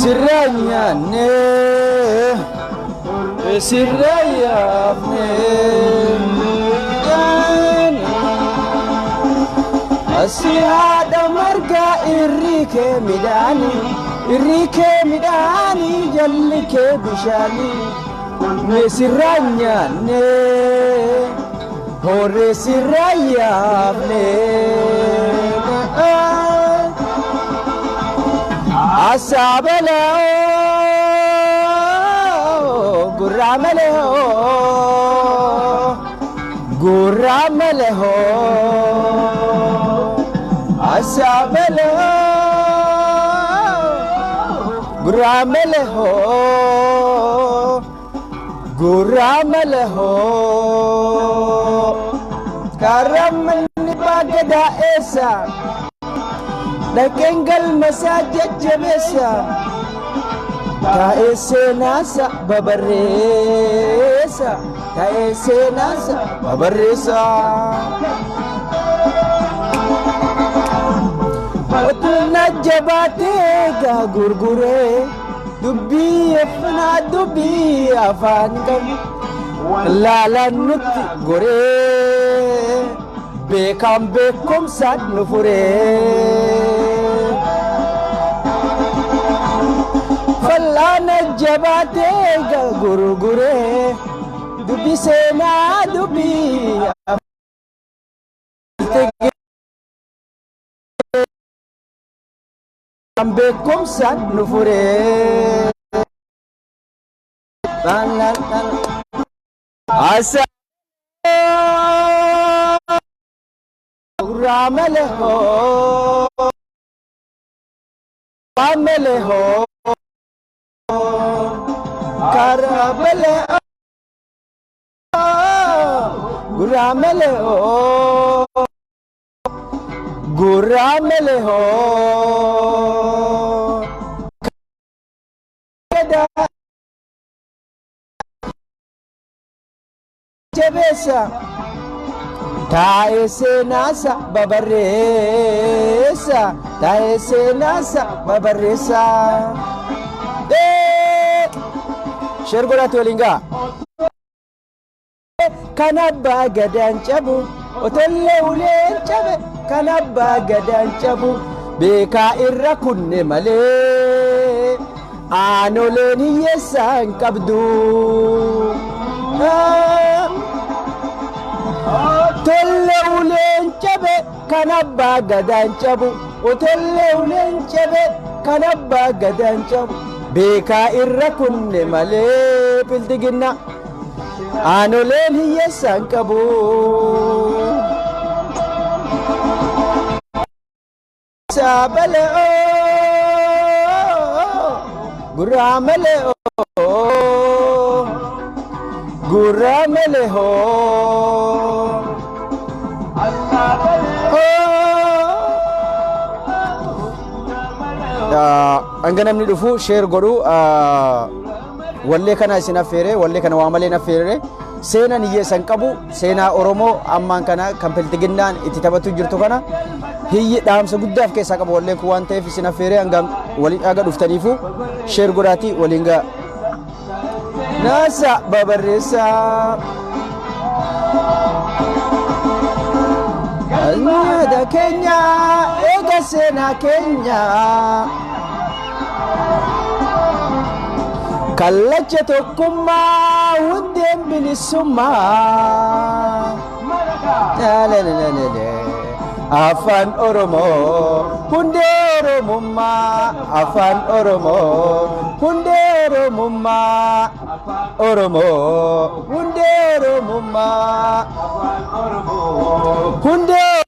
sirranyane sirrayafne asiyada marga irike midani jallike bishani ne sirranyane hore sirrayafne asabala guramale ho asabala guramale ho karaman bagada esa Nakengal masajid jabesa Kaese nasa babaresa Kaese nasa babaresa Otuna jabate ga gurgure Dubbi afna dubbi afan kam Lala nutti gore Bekam bekum sad nufure Fallana jabate ga gurgure Dubi sena dubi Bekam bekum sad nufure Asa Ramale ho Karabale Guramale ho Jebesa Taese nasa babaresa Taese nasa babaresa Shergola tolinga Kanabba gadan chabu Otelle ulen chabe Kanabba gadan chabu Beka irra kunne male Anoleni yesan kabdu Otelle ulen chabe Kanabba gadan chabu Otelle ulen chabe Kanabba gadan chabu Beka irra kunne male Piltigina Anolen hiyesan kabu Sabale Guramale Guramale ho Angana namni dhufu share godhu wallee kana isin affeere wallee kana waamalee affeere seenaan hiyyeessan qabu seenaa Oromoo ammaan kana kan Piltiginnaan itti taphatu jirtu kana hiyyi dhaamsa guddaaf keessaa qabu wallee kun waan ta'eef isin affeere hangam waliin dhaga dhuftaniifu share godhaati waliin gaa Nasa babaresa Yaada Kenya ega seenaa Kenya Kallacha tokkummaa hundeen bilisummaa Afaan Oromoo hundee Oromummaa Afaan Oromoo hundee Oromummaa Oromoo hundee Oromummaa hundee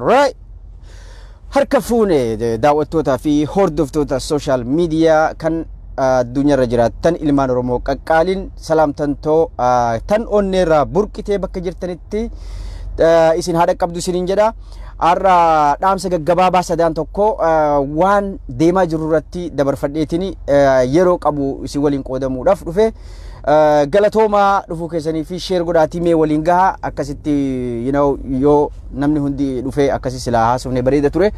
right harka fuune daawwattootaa fi hordoftoota social media kan addunyaa irra jiraatan ilmaan Oromoo qaqqaaliin salaamtan too tan onneerraa burqitee bakka jirtanitti isin haadha qabdu isiniin jedha arra dhaamsa gaggabaabaa sadaan tokko waan deemaa jiru irratti dabarfadheetini yeroo qabu isin waliin qoodamuudhaaf dhufe galatooma dhufuu keessanii fi share godhaatii mee waliin gaha akkasitti yoo namni hundi dhufe akkasi silaa haasofne bareeda ture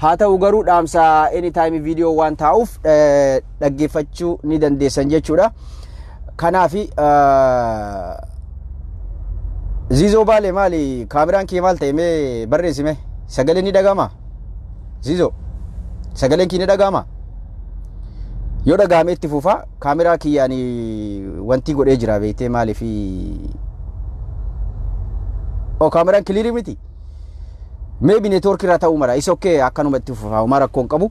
haa ta'u garuu dhaamsa anytime video waan taa'uuf dhaggeeffachuu ni dandeessan jechuudha kanaafi Zizo baale maali kaameraan kee maal ta'e mee barreessime sagaleen ni dhagama Zizo sagaleen kee ni dhagama yoo dhagame itti fufa kaameraa kiyyaani wanti godhee jira beekte maali fi kaameraan clear miti maybe network irraa ta'uu mara is okay akkanuma itti fufa mara rakkoon qabu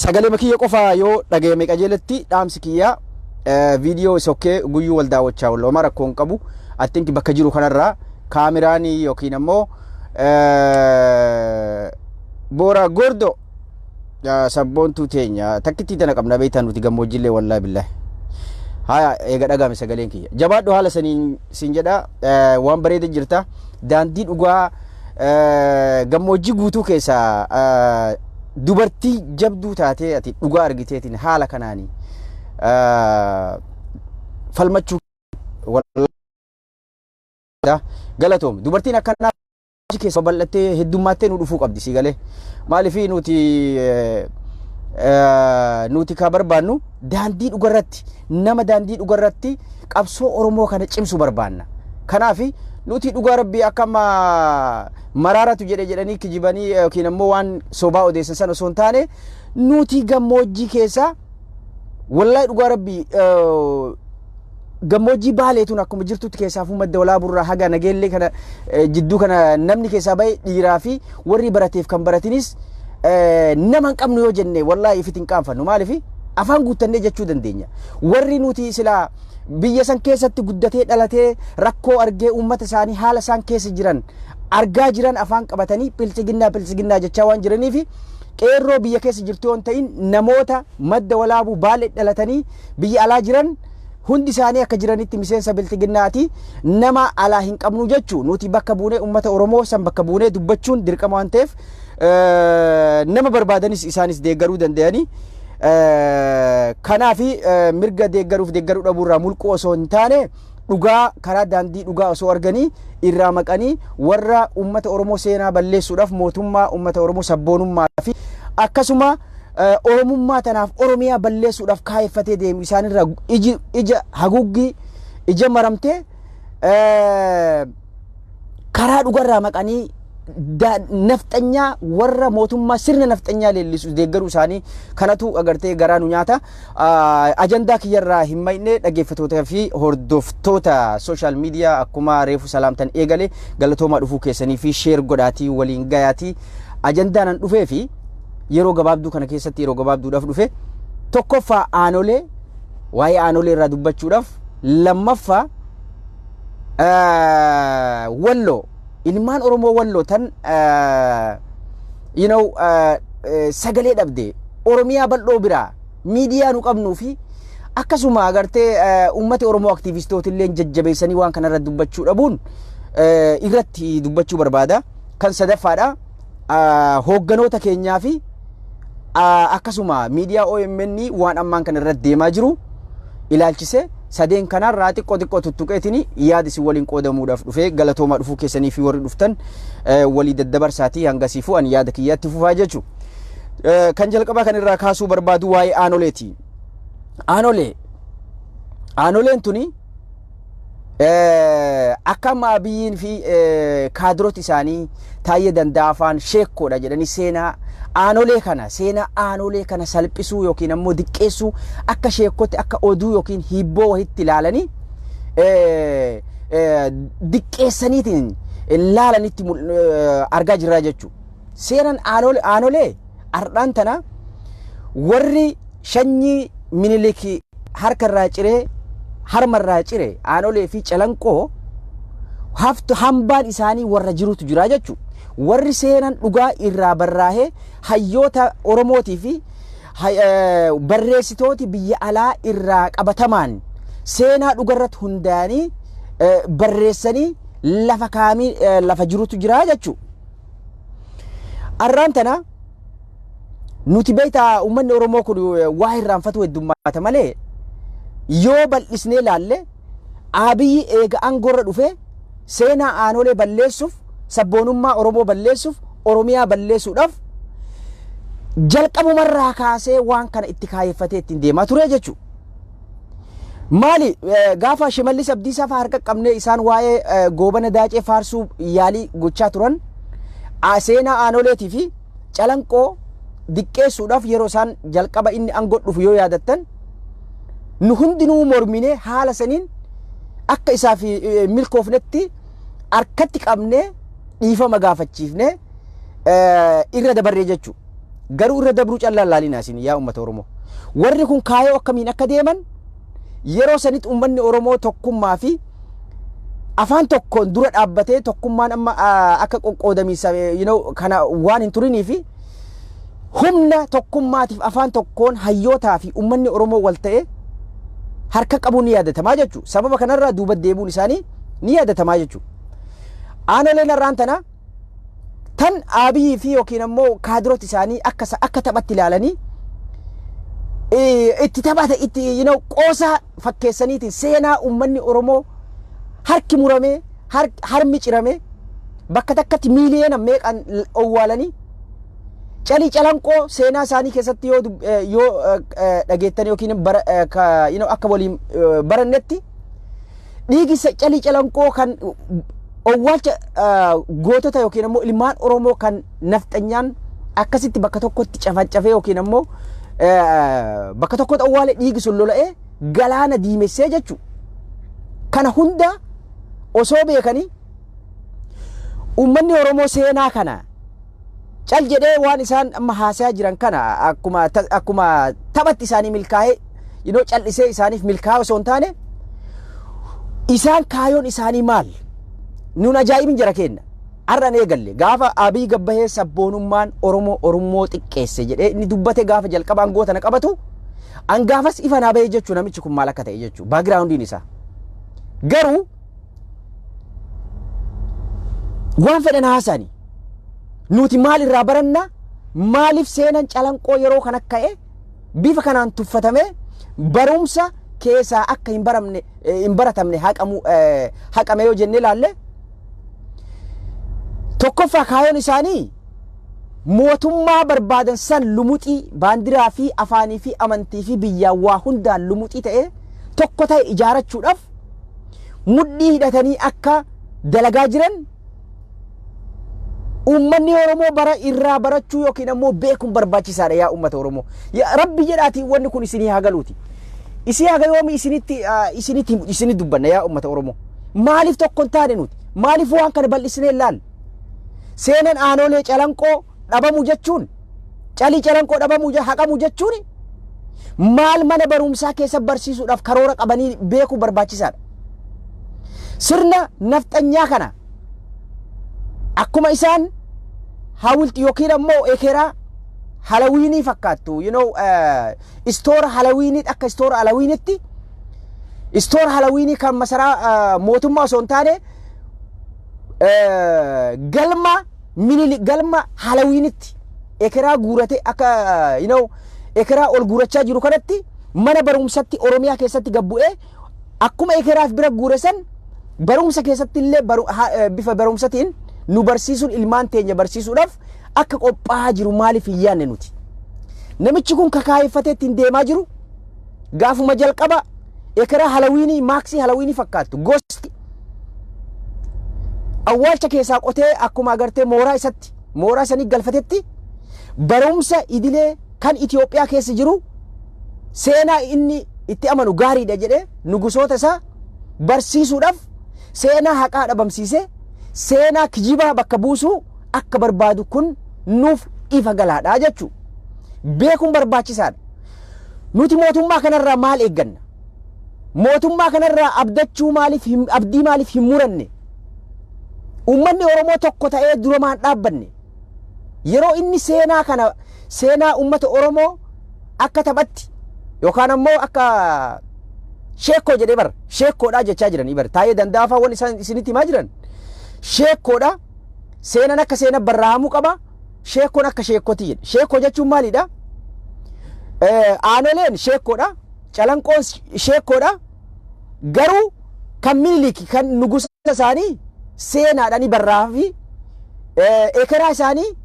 sagalee makiyya qofa yoo dhagame qajeelatti dhaamsi kiyya video is okay guyyuu wal daawwachaa wal mara rakkoon qabu I think bakka jiru kanarraa kaameraani yookiin ammoo boora gordo sabboontuu teenya takkitti tana qabna beeytan nuti gammoojjillee wallahi billahi haya eega dhagame sagaleen kiyya jabaadhu haala saniin siin jedha waan bareeda jirta daandii dhugaa gammoojjii guutuu keessa dubartii jabduu taatee ati dhugaa argiteetiin haala kanaanii falmachuu galatoom dubartiin akkana keessa bal'attee heddummattee nu dhufuu qabdi si galee maaliifii nuti ka barbaannu daandii dhugarratti nama daandii dhugarratti qabsoo Oromoo kana cimsu barbaanna kanaafi nuti dhugaa rabbii akkama maraaratu jedhanii kijibanii yookiin ammoo waan sobaa odeessan sana osoo hin taane nuti gammoojjii keessa wallahi dhugaa rabbii gammoojjii baaleetuun akkuma jirtutti keessaafuu madda walaaburraa haga nageellee kana jidduu kana namni keessaa bahe dhiiraa fi warri barateef kan baratinis nama hin qabnu yoo jenne wallahi ifit hin qaanfannu maaliif afaan guuttannee jechuu dandeenya warri nuti silaa biyya san keessatti guddatee dhalatee rakkoo argee uummata isaanii haala isaan keessa jiran argaa jiran afaan qabatanii pilsiginnaa jechaa waan jiraniif qeerroo biyya keessa jirtu yoo ta'in namoota madda walaabuu baalee dhalatanii biyya alaa jiran hundi isaanii akka jiranitti miseensa biltiginnaati nama alaa hin qabnu jechuu nuti bakka buunee ummata Oromoo san bakka buunee dubbachuun dirqama waan ta'eef nama barbaadanis isaanis deeggaruu danda'anii kanaafi mirga deeggaruu dhabuurraa mulquu osoo hin taane dhugaa karaa daandii dhugaa osoo arganii irraa maqanii warra ummata Oromoo seenaa balleessuudhaaf mootummaa ummata Oromoo sabboonummaa fi akkasuma Oromummaa tanaaf Oromiyaa balleessuudhaaf kaayeffatee deemu isaanirraa ija haguuggii ija maramtee karaa dhugarraa maqanii nafxanyaa warra mootummaa sirna nafxanyaa leellisu deeggaruu isaanii kanatu agartee garaa nu nyaata ajandaa kiyyarraa hin mayne dhaggeeffatootaa fi hordoftoota social media akkuma reefu salaamtan eegale galatoomaa dhufuu keessanii fi share godhaatii waliin gayaatii ajandaanan dhufee fi yeroo gabaabduu kana keessatti yeroo gabaabduudhaaf dhufe tokkoffaa aanolee waa'ee aanolee irraa dubbachuudhaaf lammaffaa walloo ilmaan Oromoo walloo tan sagalee dhabde Oromiyaa bal'oo biraa miidiyaa nu qabnuu fi akkasuma agartee ummati Oromoo aktiivistootillee jajjabeessanii waan kana irratti dubbachuu dhabuun irratti dubbachuu barbaada kan sadaffaadha hoogganoota keenyaa fi akkasuma miidiyaa OMN waan ammaan kana irratti deemaa jiru ilaalchise sadeen kanarraa xiqqoo tuttuqeetini yaadisi waliin qoodamuudhaaf dhufe galatoomaa dhufuu keessanii fi warri dhuftan walii daddabarsaatii hangasiifuu an yaada kiyyaatti fufaa jechu kan jalqabaa kan irraa kaasuu barbaadu waa'ee aanoleeti aanoleen tuni akkama biyyiin fi kaadroot isaanii taayee dandaafaan sheekkoodha jedhanii seenaa aanolee kana salphisuu yookiin ammoo diqqeessuu akka sheekkotti akka oduu yookiin hibboo wahitti ilaalanii diqqeessaniitiin ilaalanitti argaa jirraa jechuudha. Seenaan aanolee ardhaan tana warri shanyii Minilik harkarraa ciree harmarraa cire aanolee fi calanqoo haftu hambaan isaanii warra jirutu jira jechuudha. Warri seenan dhugaa irraa barraahee hayyoota Oromootii fi barreessitooti biyya alaa irraa qabatamaan seenaa dhugarratti hundaanii barreessanii lafa kaamii lafa jirutu jira jechuudha. arraan tana nuti beektaa uummanni Oromoo kun waa irraanfatu heddummaata malee yoo bal'isnee laalle Abiyyi eega aangorra dhufe seenaa aanolee balleessuuf sabboonummaa Oromoo balleessuuf Oromiyaa balleessuudhaaf jalqabumarraa kaasee waan kana itti kaayeffatee ittiin deemaa ture jechuudha. Maali gaafa Shimallis Abdiisaa fa'aa harka qabnee isaan waa'ee goobana daacee faarsuu yaalii gochaa turan seenaa aanoleetii fi calanqoo diqqeessuudhaaf yeroo isaan jalqaba inni aangoo dhufu yoo yaadattan nu hundinuu morminee haala saniin akka isaaf milkoofnetti harkatti qabnee dhiifama gaafachiifnee irra dabarree jechuudha. Garuu irra dabruu callaan laalinaa isin yaa uummata Oromoo. Warri kun kaayoo akkamiin akka deeman yeroo sanitti uummanni Oromoo tokkummaa fi afaan tokkoon dura dhaabbatee tokkummaan amma akka qoqqoodamiisa kana waan hin turinii fi humna tokkummaatiif afaan tokkoon hayyootaa fi uummanni Oromoo wal ta'ee harka qabuun ni yaadatamaa jechuudha. Sababa kanarraa duuba deebuun isaanii ni yaadatamaa jechuudha. Aanoleen irraan tana tan Abiyyi fi yookiin ammoo kaadiroota isaanii akka taphatti ilaalanii itti taphata itti qoosaa fakkeessaniitiin seenaa uummanni Oromoo harki muramee harmi ciramee bakka takkatti miiliyoona meeqaan owwaalanii calii calanqoo seenaa isaanii keessatti yoo dhageettan yookiin akka waliin barannetti dhiigi calii calanqoo kan owwaalcha gootota yookiin ammoo ilmaan Oromoo kan nafxanyaan akkasitti bakka tokkotti cafacafee yookiin ammoo bakka tokkotti owwaale dhiigi sun lola'ee galaana diimessee jechuudha. Kana hunda osoo beekanii uummanni Oromoo seenaa kana cal jedhee waan isaan amma haasayaa jiran kana akkuma taphatti isaanii milkaa'ee callisee isaaniif milkaa'aa osoo hin taane isaan kaayoon isaanii maal? Nun ajaa'ibin jara kenna. Arran eegalle gaafa Abiyyi gabbahee sabboonummaan Oromoo xiqqeesse jedhee inni dubbate gaafa jalqaba aangoo tana qabatu angaafas ifa naa bahee jechuun namichi kun maal akka ta'e jechuudha. Baagiraawundiin isaa. Garuu waan fedhan haasani nuti maal irraa baranna maaliif seenan calanqoo yeroo kan akka bifa kanaan tuffatame barumsa keessaa akka hin baratamne haqame yoo jennee laalle tokkoffaa kaayoon isaanii mootummaa barbaadan san lumuxii baandiraa fi afaanii fi amantii fi biyyaa waa hundaan lumuxii ta'e tokko ta'e ijaarachuudhaaf mudhii hidhatanii akka dalagaa jiran uummanni Oromoo bara irraa barachuu yookiin ammoo beekuun barbaachisaadha yaa uummata Oromoo. Rabbi jedhaatii wanni kun isinii hagaluuti. Isii hagayoomi isinitti dubbanna yaa uummata Oromoo. Maaliif tokko hin taane nuti? Maaliif waan kana bal'isnee laal? Seenan aanolee calanqoo dhabamu jechuun calii calanqoo dhabamu haqamu jechuun maal mana barumsaa keessa barsiisuudhaaf karoora qabanii beekuu barbaachisaadha. Sirna nafxanyaa kana akkuma isaan hawulti yookiin ammoo ekeraa Halloweenii fakkaattu istoora Halloweenii akka istoora Halloweeniitti istoora Halloweenii kan masaraa mootummaa osoo hin taane galma Halloweeniitti ekeraa guurate akka ekeraa ol guurachaa jiru kanatti mana barumsatti Oromiyaa keessatti gabbu'ee akkuma ekeraaf bira guuresan barumsa keessatti illee bifa barumsatiin nu barsiisuun ilmaan teenya barsiisuudhaaf akka qophaa'aa jiru maaliif hin yaanne nuti? Namichi kun kakaayeffatee ittiin deemaa jiru gaafuma jalqaba ekeraa Halloweenii maaksii Halloweenii fakkaattu gosti awwaalcha keessaa qotee akkuma agartee mooraa sanii galfatetti barumsa idilee kan Itoophiyaa keessa jiru seenaa inni itti amanu gaariidha jedhee nugusoota isaa barsiisuudhaaf seenaa haqaa dhabamsiisee seenaa kijibaa bakka buusuu akka barbaadu kun nuuf ifa galaadha jechuudha. Beekuun barbaachisaadha. Nuti mootummaa kanarraa maal eegganna? Mootummaa kanarraa abdachuu abdii maaliif hin muranne? Uummanni Oromoo tokko ta'ee duramaan dhaabbanne yeroo inni seenaa uummata Oromoo akka taphatti yookaan ammoo akka sheekoo jedhee sheekoodhaa jechaa jiranii taa'ee danda'aafaa waan isaan isinitti himaa jiran sheekoodha. Seenan akka seena barraa'amuu qaba. sheekkoon akka sheekkooti jedhe. Sheekkoo jechuun maalidha? Aanoleen sheekkoodha, calanqoon sheekkoodha. Garuu kan Minilik kan nugusa isaanii seenaadhaan barraa fi ekeraa isaanii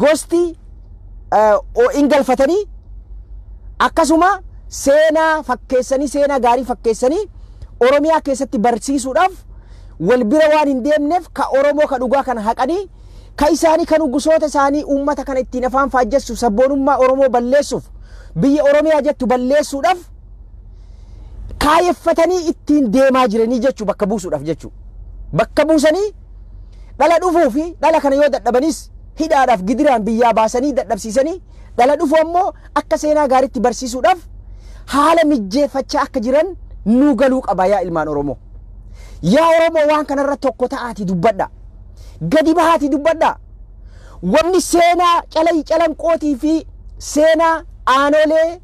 gosti ingalfatanii akkasuma seenaa fakkeessanii seenaa gaarii fakkeessanii Oromiyaa keessatti barsiisuudhaaf wal bira waan hin deemneef ka Oromoo ka dhugaa kana haqanii ka isaanii kan nugusoota isaanii uummata kana ittiin afaan faajjessu sabboonummaa Oromoo balleessuuf biyya Oromiyaa jettu balleessuudhaaf kaayeffatanii ittiin deemaa jiranii jechuu bakka buusuudhaaf jechuu. Bakka buusanii dhala dhufuu fi dhala kana yoo dadhabanis hidhaadhaaf gidiraan biyyaa baasanii dadhabsiisanii dhala dhufuu ammoo akka seenaa gaariitti barsiisuudhaaf haala mijjeeffachaa akka jiran nu galuu qaba yaa ilmaan Oromoo. Yaa Oromoo waan kanarra tokko ta'aati dubbadha. Gadi bahaati dubbadha. Wanni seenaa calanqootii fi seenaa aanolee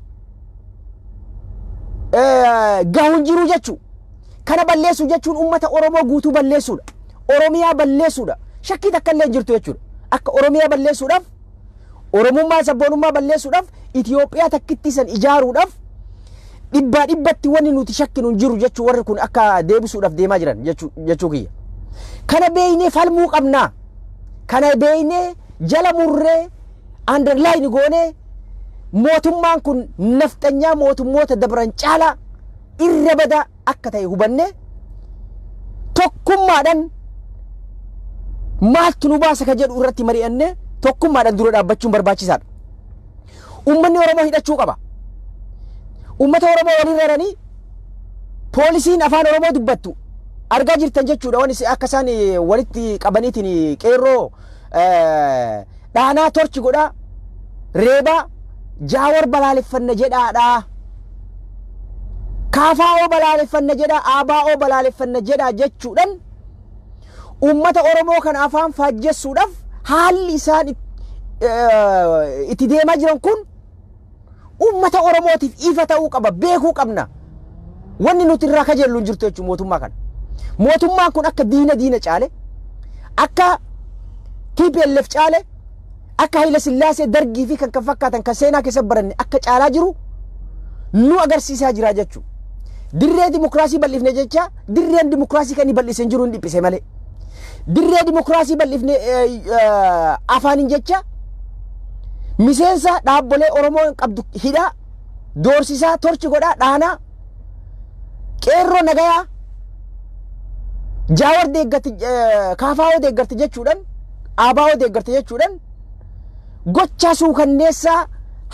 gahuun jiru jechuu. Kana balleessu jechuun uummata Oromoo guutuu balleessuudha. Oromiyaa balleessuudha. Shakkii takka illee jirtu jechuudha. Akka Oromiyaa balleessuudhaaf, Oromummaa sabboonummaa balleessuudhaaf, Itoophiyaa takkitti san ijaaruudhaaf dhibbaa dhibbatti wanni nuti shakkinu hin jiru jechuu warri kun akka deebisuudhaaf deemaa jiran jechuu kiyya. Kana beeynee falmuu qabnaa. Kana beeynee jala murree underline goonee mootummaan kun nafxanyaa mootummoota dabran caalaa irra bada akka ta'e hubanne tokkummaadhaan maaltu nu baasa ka jedhu irratti mari'anne tokkummaadhaan dura dhaabbachuun barbaachisaadha. Uummanni Oromoo hidhachuu qaba. Uummata Oromoo waliin raranii poolisiin afaan Oromoo dubbattu argaa jirtan jechuudha. Waan akka isaan walitti qabaniitiin qeerroo dhaanaa torchi godhaa reebaa jaawar balaaleffanna jedhaadhaa. Kaafaa'oo balaaleffanna jedhaa, aabaa'oo balaaleffanna jedhaa jechuudhaan uummata Oromoo kana afaan faajjessuudhaaf haalli isaan itti deemaa jiran kun uummata Oromootiif ifa ta'uu qaba, beekuu qabna. Wanni nuti irraa kajeellu hin jirtu jechuudha mootummaa kana. Mootummaan kun akka diina caale, akka TPLF caale, akka Haile Sillaasee Dargii fi kan fakkaatan kan seenaa keessa baranne akka caalaa jiru nu agarsiisaa jira jechuudha. Dirree dimokiraasii bal'ifne jecha dirreen dimokiraasii kan bal'ise hin jiru hin dhiphise malee. Dirree dimokiraasii bal'ifne afaaniin jecha miseensa dhaabbolee Oromoo qabdu hidhaa doorsisaa torchi godhaa dhaanaa qeerroo nagayaa jaawar deeggatti kaafaa'oo deeggatti jechuudhaan aabaa'oo deeggatti jechuudhaan gochaa suukanneessaa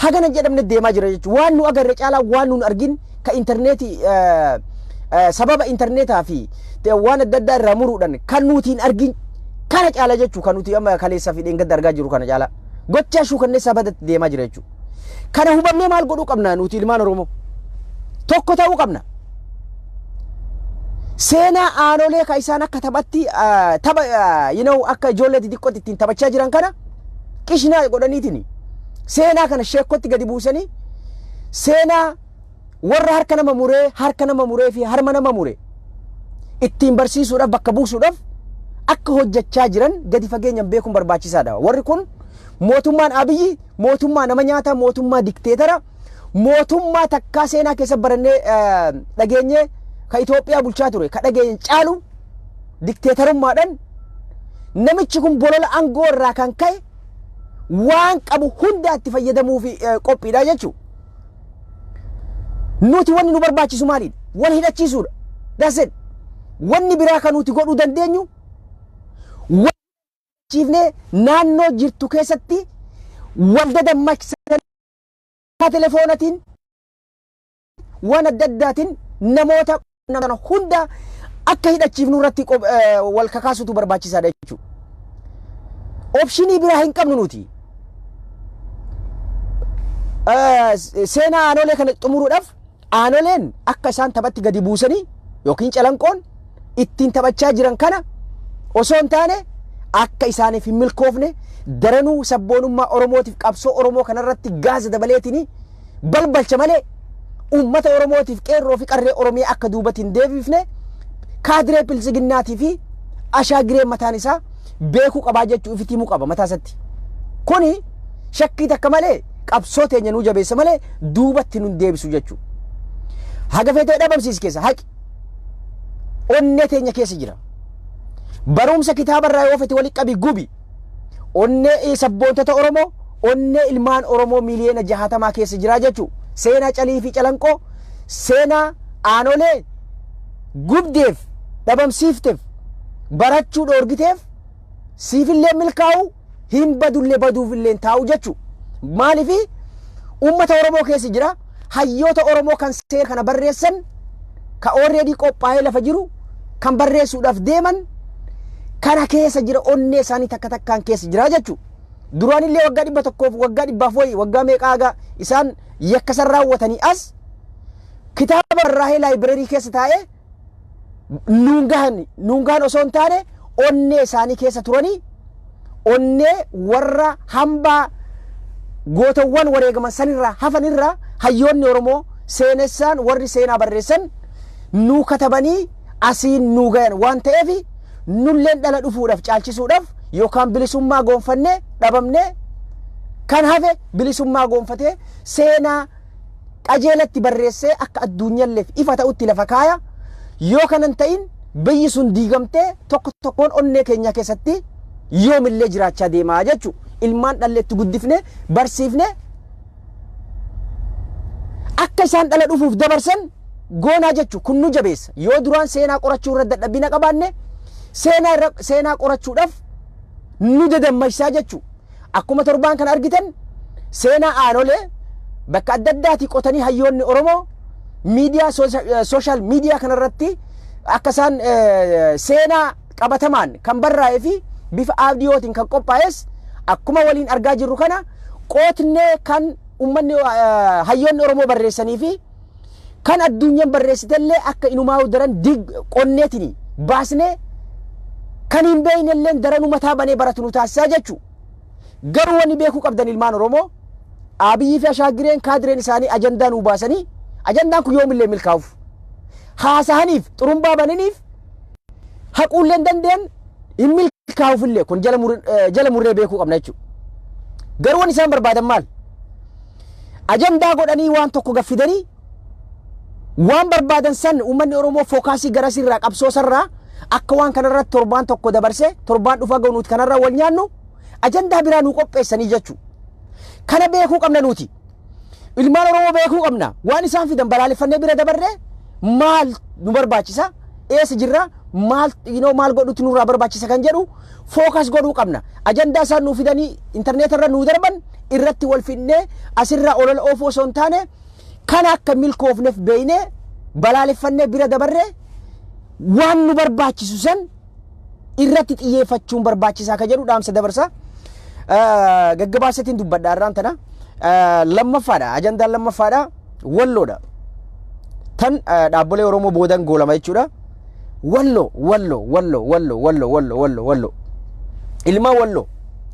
hagana jedhamne deemaa jira jechuudha. Waan nu agarre caalaa waan nu argin ka interneetii sababa interneetaa fi waan adda addaa irraa muruudhaan kan nuti hin argin kana caala jechuudha. Kan nuti amma kaleessaa fi dheengadda argaa jiru kana caala gochaa suukanneessaa badatti deemaa jira jechuudha. Kana hubannee maal godhuu qabna nuti ilmaan Oromoo? Tokko ta'uu qabna. Seenaa aanolee ka isaan akka taphatti akka ijoollee xixiqqootti ittiin taphachaa jiran kana qishnaa godhaniitiin seenaa kana sheekkootti gadi buusanii seenaa warra harka nama muree fi harma nama muree ittiin barsiisuudhaaf bakka buusuudhaaf akka hojjechaa jiran gadi fageenyaan beekuun barbaachisaadha. Warri kun mootummaan Abiyyi mootummaa nama nyaataa, mootummaa dikteetara, mootummaa takkaa seenaa keessa barannee dhageenyee ka Itoophiyaa bulchaa ture ka dhageenye caalu dikteetarummaadhaan namichi kun bolola aangoo irraa kan ka'e waan qabu hunda itti fayyadamuu fi qophiidha jechuudha. Nuti wanni nu barbaachisu maalidha? Wal hidhachiisuudha. Daset wanni biraa kan nuti godhuu dandeenyu chiifnee naannoo jirtu keessatti wal dammaqsan telefoonatiin waan adda addaatiin namoota hunda akka hidhachiifnu irratti wal kakaasutu barbaachisaadha jechuudha. Opshinii biraa hin qabnu nuti. Seenaa aanolee kana xumuruudhaaf aanoleen akka isaan taphatti gadi buusanii yookiin calanqoon ittiin taphachaa jiran kana osoo hin taane akka isaaniif hin milkoofne daranuu sabboonummaa Oromootiif qabsoo Oromoo kanarratti gaaza dabaleetiin balbalcha malee uummata Oromootiif qeerroo fi qarree Oromiyaa akka duubatti hin deebifne kaadiree bilchiginnaatii fi ashaagiree mataan isaa beekuu qabaa jechuu ifitti himuu qaba mataa isaatti. kuni shakkii takka malee qabsoo teenya nuu jabeessa malee duubatti nun deebisu jechuudha. Haga feetee dhabamsiis keessa haqi onnee teenya keessa jira. Barumsa kitaabarraa yoo fete walitti qabi gubi onnee sabboontota Oromoo onnee ilmaan Oromoo miliyoona 60 keessa jira jechuudha. Seenaa calii fi calanqoo seenaa aanolee gubdeef dhabamsiifteef barachuu dhoorgiteef siifillee milkaa'u hin badullee baduufillee taa'u jechuudha. Maaliifi uummata Oromoo keessa jira hayyoota Oromoo kan seera kana barreessan ka already qophaa'ee lafa jiru kan barreessuudhaaf deeman kana keessa jira onnee isaanii takka takkaan keessa jira jechuudha. Duraanillee waggaa 100 waggaa 100 waggaa meeqaagaa isaan yakkasan raawwatanii as kitaaba barraa'ee laayibireerii keessa taa'ee nuungaan osoo hin taane onnee isaanii keessa turanii onnee warra hambaa gootawwan wareegaman sanirraa hafanirraa hayyoonni Oromoo seenessaan warri seenaa barreessan nuu katabanii asiin nuu gayan waan ta'eef nulleen dhala dhufuudhaaf caalchisuudhaaf yookaan bilisummaa goonfannee dhabamnee kan hafe bilisummaa goonfatee seenaa qajeelatti barreessee akka addunyaalleef ifa ta'utti lafa kaaya yoo kanan ta'in biyyi sun diigamtee tokko tokkoon onnee keenya keessatti yoomillee jiraachaa deemaa jechuudha. Ilmaan dhalleetti guddifne barsiifne akka isaan dhala dhufuuf dabarsan goonaa jechuudha. Kun nu jabeessa yoo duraan seenaa qorachuu irra dadhabina qabaanne seenaa qorachuudhaaf nu dadammaysaa jechuudha. Akkuma torbaan kan argitan seenaa aanolee bakka adda addaatii qotanii hayyoonni Oromoo miidiyaa sooshaal miidiyaa kanarratti akka isaan seenaa qabatamaan kan barraa'ee fi bifa audiyootiin kan qophaa'es akkuma waliin argaa jirru kana qootnee kan ummanni hayyoonni Oromoo barreessanii fi kan addunyaan barreessitellee akka inumaa daran qonneetini baasnee kan hin beeynellee daranuu mataa banee baratu nu taasisaa jechuudha. Garuu wanni beekuu qabdan ilmaan Oromoo Abiyyi fi Ashaagireen kaadireen isaanii ajandaa nuu baasanii ajandaan kun yoomillee milkaa'uuf haasahaniif xurumbaa bananiif haquullee dandeen hin milkaa'uufillee kun jala murree beekuu qabna jechuudha. Garuu waan isaan barbaadan maal? Ajandaa godhanii waan tokko gaffidanii waan barbaadan san uummanni Oromoo fookaasii garasirraa qabsoosarraa akka waan kanarratti torbaan tokko dabarse torbaan dhufa ga'unuuti kanarraa wal nyaannu ajandaa biraa nuu qopheessanii jechuudha. Kana beekuu qabna nuti. Ilmaan Oromoo beekuu qabna. Waan isaan fidan balaaleffannee bira dabarree maal nu barbaachisa? Eessa jirra? Maal godhutti nurraa barbaachisa kan jedhu fookas godhuu qabna. Ajandaa isaan nuu fidanii interneetarra nuu darban irratti wal fidnee asirraa olola oofuu osoo hin taane kana akka milkoofneef beeynee balaaleffannee bira dabarree waan nu barbaachisu san irratti xiyyeeffachuun barbaachisaa ka jedhu dhaamsa dabarsa. Gaggabaasetiin dubbadha irraan tana lammaffaadha ajandaan lammaffaadha walloodha tan dhaabbolee Oromoo boodan goolama jechuudha. Wallo ilmaan Wallo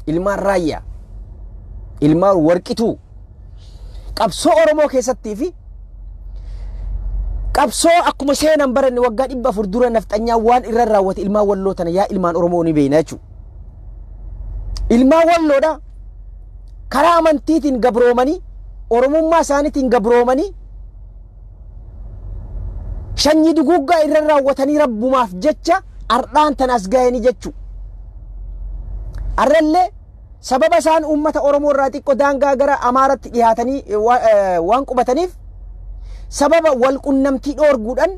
ilmaan Raayyaa ilmaan Warqituu qabsoo Oromoo keessattii fi qabsoo akkuma seenan baranne waggaa 400 dura nafxanyaa waan irra raawwate ilmaan Walloo tana yaa ilmaan Oromoo ni beeyna jechuudha. Ilmaan Walloodha karaa amantiitiin gabroomanii Oromummaa isaaniitiin gabroomanii shanyii duguggaa irra raawwatanii rabbumaaf jecha ardhaan tanas ga'anii jechuudha. Arrallee sababa isaan uummata Oromoo irraa xiqqoo daangaa gara Amaaratti dhiyaatanii waan qubataniif sababa wal qunnamtii dhoorguudhaan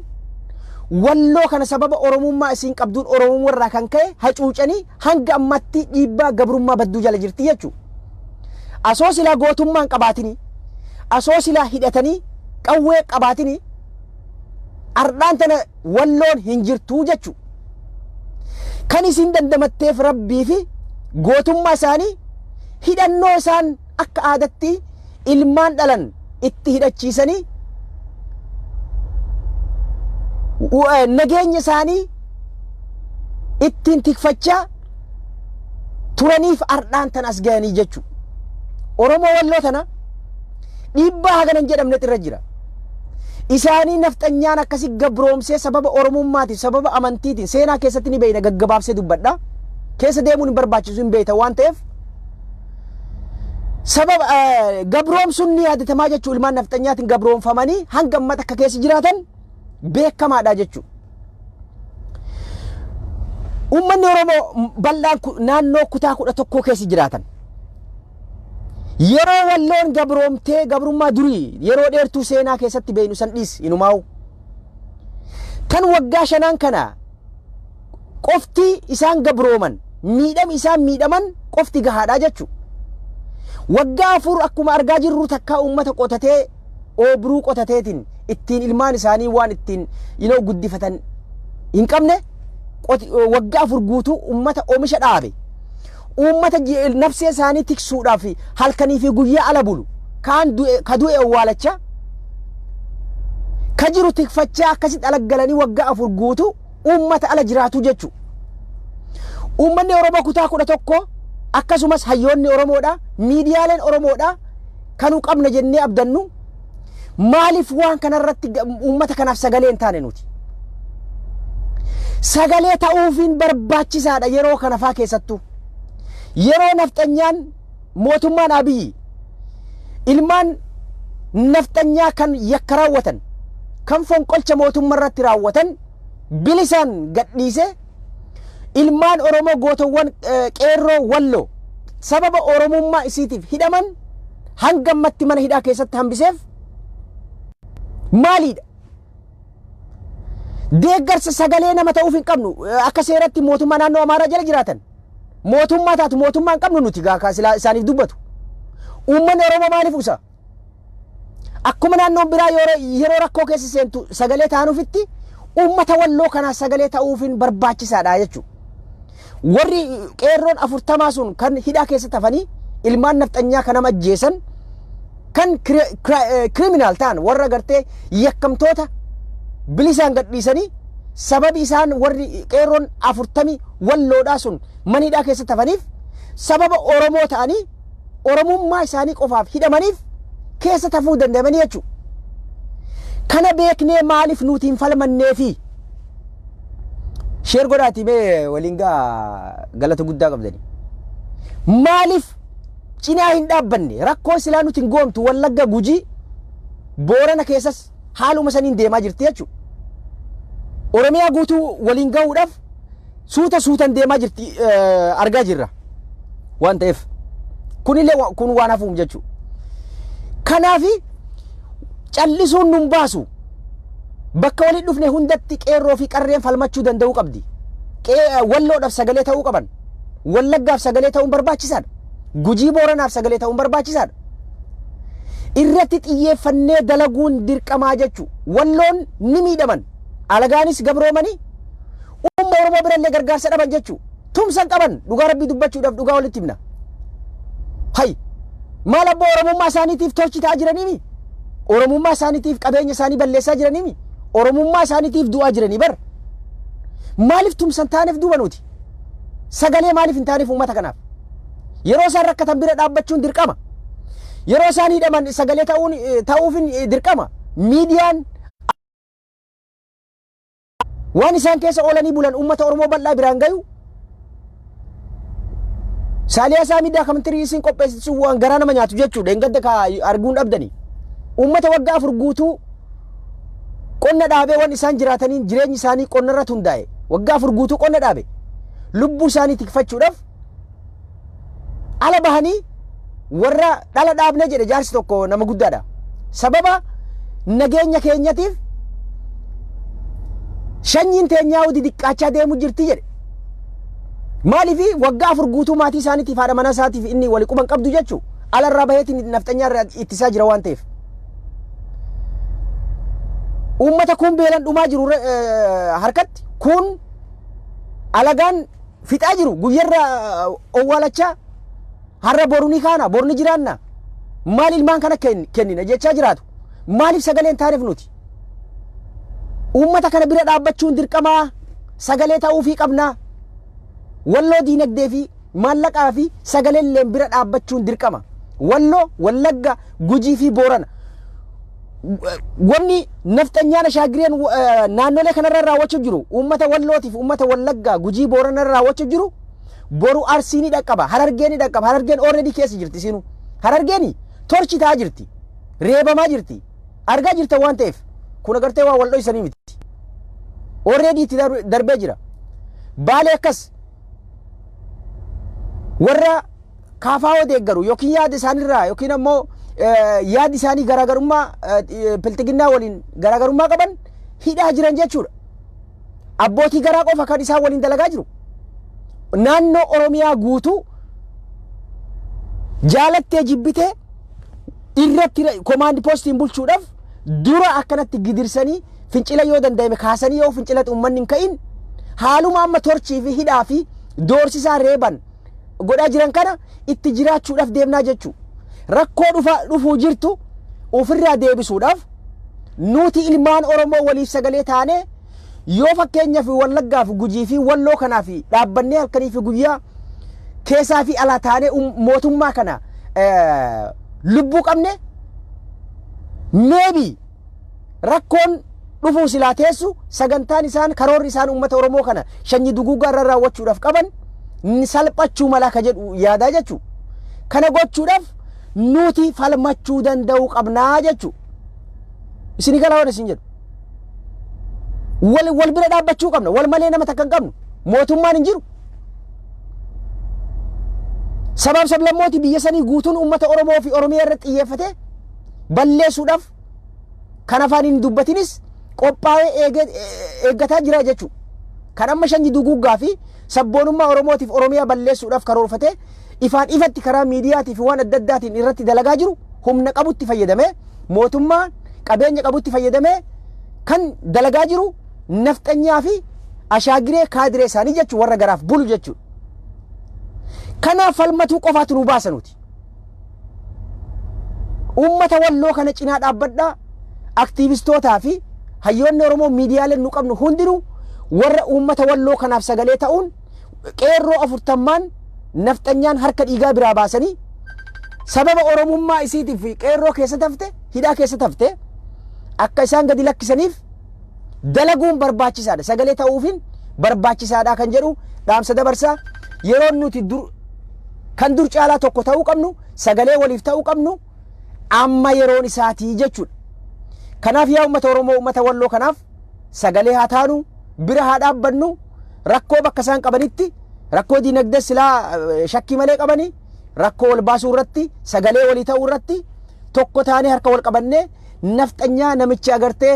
Walloo kana sababa Oromummaa isiin qabduun Oromoo irraa kan ka'e hacuucanii hanga ammatti dhiibbaa gabrummaa badduu jala jirti jechuudha. Asoo silaa gootummaan qabaatini asoo silaa hidhatanii qawwee qabaatini ardhaan tana Walloon hin jirtuu jechuudha. Kan isin dandamatteef rabbii fi gootummaa isaanii hidhannoo isaan akka aadatti ilmaan dhalan itti hidhachiisanii nageenya isaanii ittiin tikfachaa turaniif ardhaan tan as ga'anii jechuudha. Oromoo Walloo tana dhiibbaa haganan jedhamnet irra jira. Isaanii nafxanyaan akkasi gabroomsee sababa Oromummaatiif sababa amantiitiin seenaa keessatti ni beeyna gaggabaabsee dubbadha. Keessa deemuun hin barbaachisu hin beeyta waan ta'eef sababa gabroomsuun ni yaadatamaa jechuu ilmaan nafxanyaatiin gabroomfamanii hanga ammata akka keessa jiraatan beekamaadha jechuu. Uummanni Oromoo bal'aan naannoo kutaa 11 keessa jiraatan yeroo walloon gabroomtee gabrummaa durii yeroo dheertuu seenaa keessatti beeynu san dhiis inumaa'u kan waggaa 5 kana qofti isaan gabrooman miidham isaan miidhaman qofti gahaadha jechuu. Waggaa 4 akkuma argaa jirru takka uummata qotatee oobruu qotateetiin ittiin ilmaan isaanii waan ittiin guddifatan hin qabne waggaa 4 guutuu uummata oomisha dhaabe. Uummata nafsee isaanii tiksuudhaaf halkanii fi guyyaa ala bulu kaan ka du'e awwaalacha ka jiru tikfachaa akkasitti alaggalanii waggaa 4 guutuu uummata ala jiraatu jechuu. Uummanni Oromoo kutaa 11 akkasumas hayyoonni Oromoodha miidiyaaleen Oromoodha kanuu qabna jennee abdannu maaliif waan kanarratti uummata kanaaf sagalee hin taane nuti. Sagalee ta'uufiin barbaachisaadha yeroo kana faa keessattuu. Yeroo nafxanyaan mootummaan Abiyyi ilmaan nafxanyaa kan yakka raawwatan kan fonqolcha mootummaa irratti raawwatan bilisaan gadhiise ilmaan Oromoo gootowwan qeerroo walloo sababa Oromummaa isiitiif hidhaman hanga ammatti mana hidhaa keessatti hambiseef maaliidha? Deeggarsa sagalee nama ta'uuf hin qabnu akka seeratti mootummaa naannoo Amaaraa jala jiraatan mootummaa taatu mootummaa hin qabnu nuti gaakaa isaaniif dubbatu. Uummanni Oromoo maaliif usa? Akkuma naannoon biraa yeroo rakkoo keessa seentu sagalee ta'anuufitti uummata walloo kanaa sagalee ta'uufiin barbaachisaadha jechuudha. Warri qeerroon 40 sun kan hidhaa keessatti hafanii ilmaan nafxanyaa kana ajjeesan kan criminal ta'an warra gartee yakkamtoota bilisaan gadhiisanii sababi isaan warri qeerroon 40 walloodhaa sun mana hidhaa keessatti hafaniif sababa Oromoo ta'anii Oromummaa isaanii qofaaf hidhamaniif keessa hafuu danda'amanii jechuudha. Kana beeknee maaliif nuti hin falmanneefi? Sheer godhaati mee waliin galata guddaa qabdanii. Maaliif cinaa hin dhaabbanne rakkoo silaa nuti hin goomtu Wallagga Gujii Boorana keessas haaluma saniin deemaa jirti jechuudha. Oromiyaa guutuu waliin gahuudhaaf suutan deemaa jirti argaa jirra waan ta'eef kunillee kun waan hafuum jechuudha. Kanaafi callisuun nun baasu bakka waliin dhufne hundatti qeerroo fi qarreen falmachuu danda'uu qabdi. Walloodhaaf sagalee ta'uu qaban. Wallaggaaf sagalee ta'uun barbaachisaadha. Gujii Booranaaf sagalee ta'uun barbaachisaadha. Irratti xiyyeeffannee dalaguun dirqamaa jechuudha. Walloon ni miidhaman. Alagaanis gabroomanii umma Oromoo birallee gargaarsa dhaban jechuudha. Tumsan qaban dhugaa rabbii dubbachuudhaaf dhugaa walitti himna. Hay maal abbaa Oromummaa isaaniitiif tolchi ta'aa jiraniimi? Oromummaa isaaniitiif qabeenya isaanii balleessaa jiraniimi? Oromummaa isaaniitiif du'aa jiranii bar. Maaliif tumsan taaneef duuba nuti? Sagalee maaliif hin taaneef uummata kanaaf? Yeroo isaan rakkatan bira dhaabbachuun dirqama. Yeroo isaan hidhaman sagalee ta'uufin dirqama. Miidiyaan waan isaan keessa oolanii bulan uummata Oromoo bal'aa biraan gayu Saaliyaa isaa miidiyaa kamantirii isin qopheessitu waan garaa nama nyaatu jechuudha. Engadda ka arguun dhabdanii. Uummata waggaa 4 guutuu qonna dhaabee waan isaan jiraataniin jireenyi isaanii qonna irratti hundaa'e. Waggaa 4 guutuu qonna dhaabe. Lubbuu isaanii tikfachuudhaaf ala bahanii warra dhala dhaabne jedhe jaarsi tokko nama guddaadha. Sababa nageenya keenyatiif shanyiin teenyaa hojii diqqaachaa deemu jirti jedhe. Maaliif waggaa 4 guutuu maatii isaaniitiif haadha mana isaatiif inni wali quban qabdu jechuudha. Alarraa baheetiin nafxanyaa irraa ittisaa jira waan ta'eef. Uummata kun beelan dhumaa jiru harkatti kun alagaan fixaa jiru guyyarra owwaalachaa har'a boruni kaana borni jiraanna maal ilmaan kana kennina jechaa jiraatu. Maaliif sagaleen taaneef nuti? Uummata kana bira dhaabbachuun dirqamaa sagalee ta'uufii qabnaa. Walloo diinagdee fi maallaqaa fi sagalee bira dhaabbachuun dirqama. Walloo, Wallagga, Gujii fi Boorana. Wanni nafxanyaana shaagireen naannolee kanarra raawwachuu jiru uummata Wallootiif uummata Wallaggaa Gujii Boorana raawwachuu jiru boru Arsii ni dhaqqaba, Harargee ni dhaqqaba. Harargeen already keessa jirti sinu. Harargeeni torchi taa jirti. Reebamaa jirti. Argaa jirta waan ta'eef kun agartee waa wal dhoysanii miti. Already itti darbee jira. Baalee akkas warra kaafaa deeggaru yookiin yaada isaaniirraa yookiin ammoo yaadi isaanii garaagarummaa bilchiginnaa waliin garaagarummaa qaban hidhaa jiran jechuudha. Abbootii garaa qofa kan isaan waliin dalagaa jiru. Naannoo Oromiyaa guutuu jaalattee jibbitee irratti komaandi poostiin bulchuudhaaf dura akkanatti gidirsanii fincila yoo danda'ame kaasanii yoo fincila uummanni hin ka'in haaluma amma torchii fi hidhaa fi doorsisaa reeban godhaa jiran kana itti jiraachuudhaaf deemnaa jechuu. Rakkoo dhufuu jirtu ofirraa deebisuudhaaf nuti ilmaan Oromoo waliif sagalee taanee yoo fakkeenyaaf Wallaggaa fi Gujii fi Walloo kanaa fi dhaabbannee halkanii fi guyyaa keessaa fi alaa taanee mootummaa kana lubbuu qabne maybe rakkoon dhufuu silaa teessu sagantaan isaan karoorri isaan uummata Oromoo kana sanyii duguuggaa irra raawwachuudhaaf qaban salphachuu mala ka jedhu yaadaa jechuu. Kana gochuudhaaf nuti falmachuu danda'uu qabnaa jechuu. Isin galaa waan isin jedhu. Wal bira dhaabbachuu qabna. Wal malee nama takka hin qabnu. Mootummaan hin jiru. Sabab sablammooti biyya sanii guutuun uummata Oromoo fi Oromiyaa irratti xiyyeeffate balleessuudhaaf kan afaan hin dubbatinis qophaa'ee eeggataa jira jechuu. Kan amma sanyii duguuggaa fi sabboonummaa Oromootiif Oromiyaa balleessuudhaaf karoorfate ifaan ifatti karaa miidiyaatii fi waan adda addaatiin irratti dalagaa jiru humna qabutti fayyadamee mootummaan qabeenya qabutti fayyadamee kan dalagaa jiru nafxanyaa fi ashaagiree kaadiree isaanii jechuu warra garaaf bulu jechuu. Kanaaf falmatuu qofaatu nu baasa nuti. Uummata Walloo kana cinaa dhaabbadhaa aktiivistootaa fi hayyoonni Oromoo miidiyaaleen nu qabnu hundinuu warra uummata Walloo kanaaf sagalee ta'uun qeerroo 40 nafxanyaan harka dhiigaa biraa baasanii sababa Oromummaa isiitiif qeerroo keessa tafte hidhaa keessa tafte akka isaan gadi lakkisaniif dalaguun barbaachisaadha. Sagalee ta'uufin barbaachisaadha kan jedhu dhaamsa dabarsaa. Yeroo nuti kan dur caalaa tokko ta'uu qabnu sagalee waliif ta'uu qabnu amma yeroon isaatii jechuudha. Kanaaf yaa uummata Oromoo uummata Walloo kanaaf sagalee haa taanu bira haa dhaabbannu rakkoo bakka isaan qabanitti rakkoo diinagdee silaa shakkii malee qabanii rakkoo wal baasuu irratti sagalee walii ta'uu irratti tokko taanee harka wal qabannee nafxanyaa namichi agartee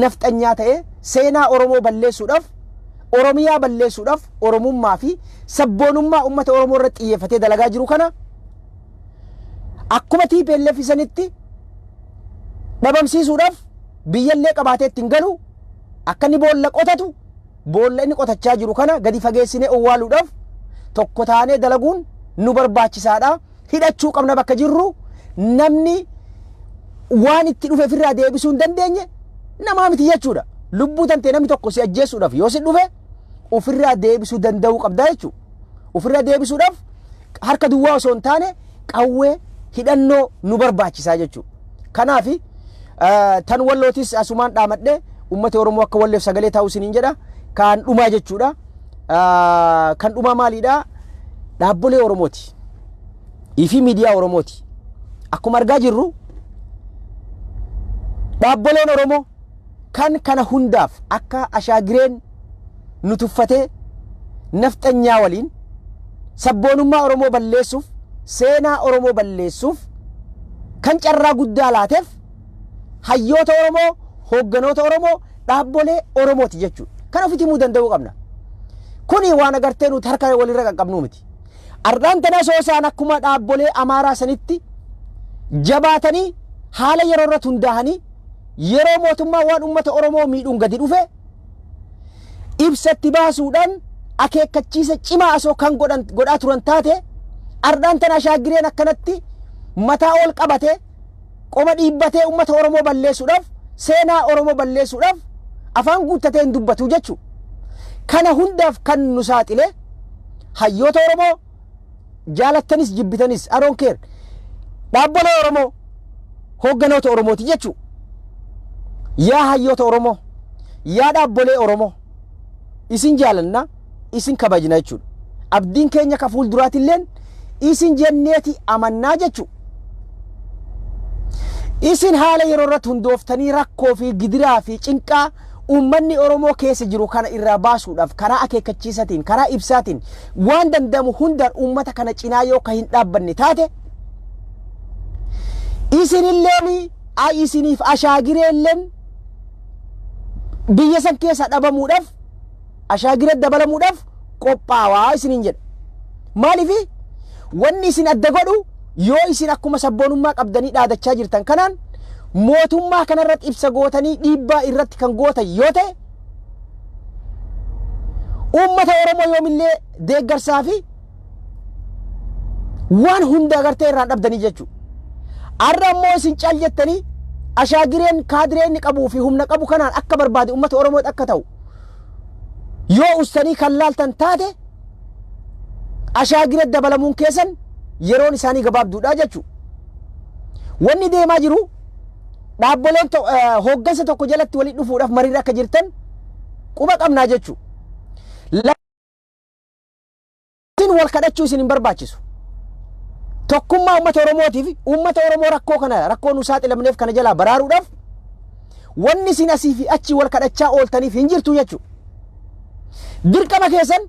nafxanyaa ta'ee seenaa Oromoo balleessuudhaaf Oromiyaa balleessuudhaaf Oromummaa fi sabboonummaa uummata Oromoo irratti xiyyeeffatee dalagaa jiru kana akkuma TPLF isanitti dhabamsiisuudhaaf biyyallee qabaatee ittiin galu akka inni boolla qotatu boolla inni qotachaa jiru kana gadi fageessinee owwaaluudhaaf tokko taanee dalaguun nu barbaachisaadha. Hidhachuu qabna bakka jirru namni waan itti dhufe ofirraa deebisuu hin dandeenye namaa miti jechuudha. Lubbuu tantee namni tokko si ajjeesuudhaaf yoo si dhufe ofirraa deebisuu danda'uu qabda jechuudha. Ofirraa deebisuudhaaf harka duwwaa osoo hin taane qawwee hidhannoo nu barbaachisaa jechuudha. Kanaaf tan Wallootis asumaan dhaamadhee uummata Oromoo akka Walloof sagalee ta'uu isiniin jedha. Kan dhumaa jechuudha. Kan dhumaa maaliidha? Dhaabbolee Oromooti. Ifi miidiyaa Oromooti. Akkuma argaa jirru dhaabboleen Oromoo kan kana hundaaf akka ashaagireen nu tuffatee nafxanyaa waliin sabboonummaa Oromoo balleessuuf seenaa Oromoo balleessuuf kan carraa guddaa laateef hayyoota Oromoo hoogganoota Oromoo dhaabbolee Oromooti jechuudha. Kan ofitti himuu danda'uu qabna. Kuni waan agartee nuti harka walirra qaqqabnuu miti. Ardaan tana soosaan akkuma dhaabbolee Amaaraa sanitti jabaatanii haala yeroo irratti hundaa'anii yeroo mootummaa waan uummata Oromoo miidhuun gadi dhufe ibsatti baasuudhaan akeekkachiisa cimaa asoo kan godhaa turan taate ardaan tana ashaagireen akkanatti mataa ol qabate qoma dhiibbatee uummata Oromoo balleessuudhaaf seenaa Oromoo balleessuudhaaf afaan guuttatee hin dubbatu jechuu. Kana hundaaf kan nu saaxile hayyoota Oromoo jaalattanis jibbitanis aroon keer dhaabbolee Oromoo hoogganoota Oromooti jechuu. Yaa hayyoota Oromoo yaa dhaabbolee Oromoo isin jaalanna isin kabajna jechuudha. Abdiin keenya ka fuulduraatilleen isin jenneeti amannaa jechuu. isin haala yeroo irratti hundooftanii rakkoo fi gidiraa fi cinqaa ummanni Oromoo keessa jiru kana irraa baasuudhaaf karaa akeekkachiisatiin karaa ibsaatiin waan danda'amu hundaan ummata kana cinaa yoo ka hin dhaabbanne taate isinilleen isiniif ashaagireelleen biyya san keessa dhabamuudhaaf ashaagiree dabalamuudhaaf qophaawaa isiniin jedha. Maaliif wanni isin adda godhu yoo isin akkuma sabboonummaa qabdanii dhaadachaa jirtan kanaan mootummaa kanarratti ibsa gootanii dhiibbaa irratti kan gootan yoo ta'e ummata Oromoo yoomillee deeggarsaa fi waan hunda agartee irraan dhabdanii jechuudha. Arra ammoo isin caal jettanii ashaagireen kaadireen qabuu fi humna qabu kanaan akka barbaade ummata Oromoo akka ta'u yoo ustanii kan laaltan taate ashaagiree dabalamuun keessan yeroon isaanii gabaabduudha jechuudha. Wanni deemaa jiru dhaabboleen hooggansa tokko jalatti walitti dhufuudhaaf mariirra akka jirtan quba qabnaa jechuudha. Isin wal kadhachuu isin hin barbaachisu. Tokkummaa ummata Oromootiif ummata Oromoo rakkoo nu saaxilamneef kana jalaa baraaruudhaaf wanni isin asii fi achi wal kadhachaa ooltaniif hin jirtu jechuudha. Dirqama keessan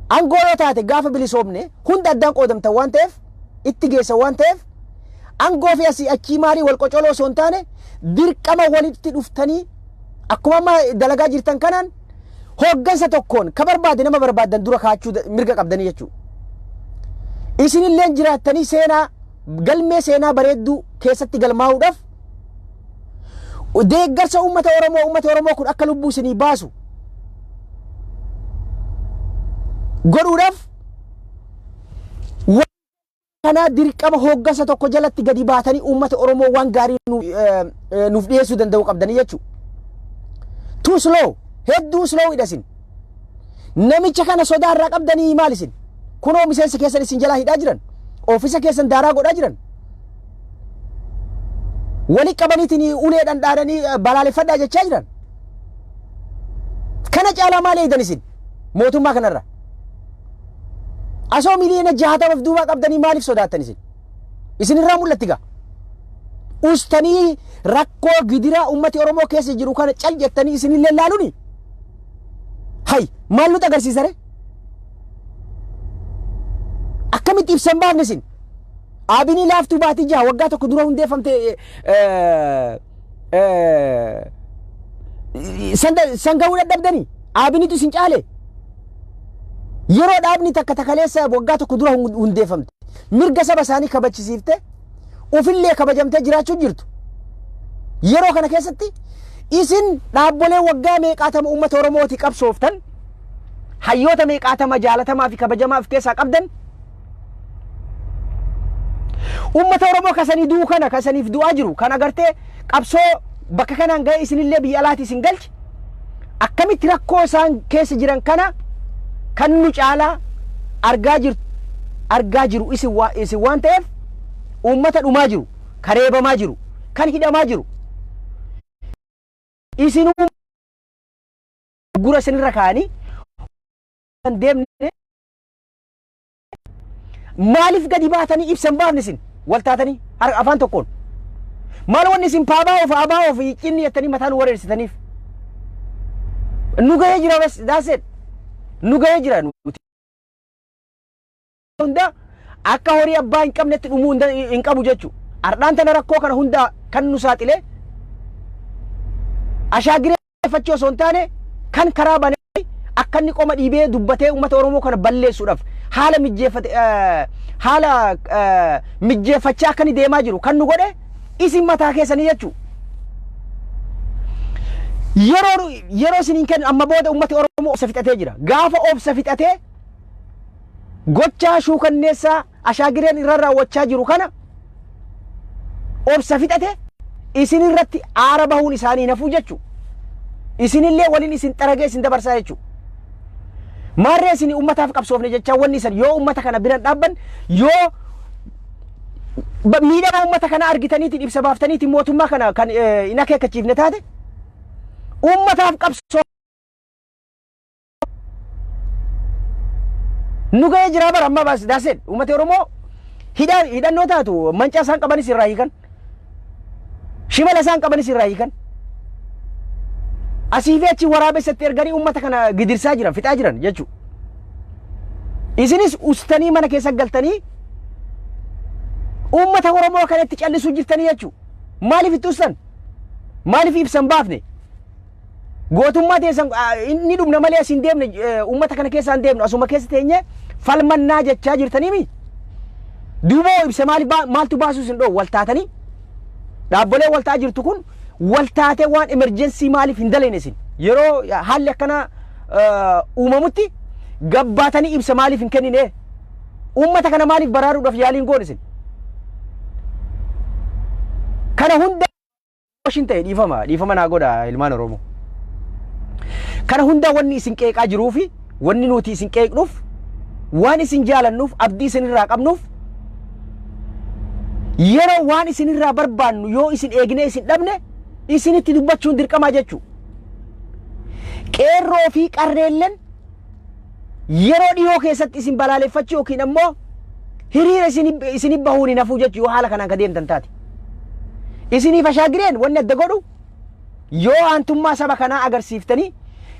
angoo yoo taate gaafa bilisoomne hunda addaan qoodamtan waan ta'eef itti geessan waan ta'eef angoo fi asii achii maalii wal qocoloo osoo hin taane dirqama walitti dhuftanii akkuma amma dalagaa jirtan kanaan hooggansa tokkoon ka barbaade nama barbaadan dura kaachuu mirga qabdanii jechuudha. Isinillee jiraattanii seenaa galmee seenaa bareedduu keessatti galmaa'uudhaaf deeggarsa ummata Oromoo kun akka lubbuu isinii baasu godhuudhaaf kana dirqama hooggansa tokko jalatti gadi baatanii ummata Oromoo waan gaarii nuuf dhiyeessuu danda'u qabdanii jechuudha. Too slow hedduu slow hidhasin namicha kana sodaarraa qabdanii maal isin kunoo miseensa keessan isin jalaa hidhaa jiran oofisa keessan daaraa godhaa jiran wali qabaniitiin uleedhaan dhaadanii balaaleffadhaa jechaa jiran kana caalaa maal eeydan isin mootummaa kanarra asoo miliyoona 60 duubaa qabdanii maaliif sodaattan isin irraa mul'atti gaa ustanii rakkoo gidiraa ummati Oromoo keessa jiru kana cal jettanii isinillee laaluuni hay maal nuti agarsiisare akkamitti ibsan baafne isin abinii laaftuu baatii jaha waggaa tokko dura hundeeffamte sangawuu dadhabdanii abiniitu isin caale yeroo dhaabni takka takaleessa waggaa tokko dura hundeeffamte mirga saba isaanii kabachisiifte ufillee kabajamtee jiraachuu jirtu yeroo kana keessatti isin dhaabbolee waggaa meeqaatama ummata Oromooti qabsooftan hayyoota meeqaatama jaalatamaa fi kabajamaa of keessaa qabdan ummata Oromoo kasanii duu kana kasaniif du'aa jiru kan agartee qabsoo bakka kanaan ga'e isinillee biyya alaati isin galchi akkamitti rakkoo isaan keessa jiran kana kan nu caalaa argaa jiru isin waan ta'eef ummata dhumaa jiru kareebamaa jiru kan hidhamaa jiru isin gura isinirra kaanii kan deemne maaliif gadi baatanii ibsan baafne isin waltaatanii afaan tokkoon maal wanni isin abaa of cinni jettanii mataan wareersitaniif nu ga'ee jira bas daaset nu ga'ee jira nuti hunda akka horii abbaa hin qabnetti dhumuu hin qabu jechuudha. Ardhaan tana rakkoo kana hunda kan nu saaxilee ashaagireffachuu osoo hin taane kan karaa banee akka inni qoma dhiibee dubbatee uummata Oromoo kana balleessuudhaaf haala mijjeeffachaa akka inni deemaa jiru kan nu godhe isin mataa keessanii jechuudha. Yeroo isiniin kennu amma booda uummati Oromoo obsa fixatee jira. Gaafa obsa fixatee gochaa shuukanneessaa ashaagireen irra raawwachaa jiru kana obsa fixate isin irratti aara bahuun isaanii nafuu jechuudha. Isinillee waliin isin xaragee isin dabarsaa jechuudha. Maarree isin uummataaf qabsoofne jechaa wanni isin yoo uummata kana biran dhaabban yoo miidhama uummata kana argitaniitiin ibsa baaftaniitiin mootummaa kana kan hin akeekkachiifne taate ummataaf qabsoo nu ga'ee jira bara amma baas daaseen ummata Oromoo hidhannoo taatu mancaa isaan qabanis irraa hiikan shimala isaan qabanis irraa hiikan asii fi achi waraabessatti erganii uummata kana gidirsaa jiran fixaa jiran jechuudha. Isinis ustanii mana keessa galtanii uummata Oromoo kanatti callisuu jirtanii jechuudha. Maaliif itti ustan? Maaliif ibsan baafne? Gootummaa teessan inni dhumna malee asin deemne uummata kana keessa hin deemnu asuma keessa teenye falmannaa jechaa jirtanii mi? Duuboo ibsa maaltu baasuus hin dhoo waltaatanii? Dhaabbolee waltaa jirtu kun waltaatee waan emerjensii maaliif hin daleen isin? Yeroo haalli akkana uumamutti gabbaatanii ibsa maaliif hin kennine? Uummata kana maaliif baraaruudhaaf yaaliin goon isin? Kana hunda washin ta'e dhiifama naa godha ilmaan Oromoo. Kana hunda wanni isin qeeqaa jiruufi wanni nuti isin qeeqnuuf waan isin jaalannuuf abdii isin irraa qabnuuf yeroo waan isin irraa barbaannu yoo isin eegnee isin dhabne isinitti dubbachuun dirqamaa jechuu. Qeerroo fi qarreelleen yeroo dhiyoo keessatti isin balaaleffachuu yookiin ammoo hiriira isin bahuun hin hafuu jechuu yoo haala kanaan ka deemtan taate. Isiniif ashaagireen wanni adda godhu yoo aantummaa saba kanaa agarsiiftanii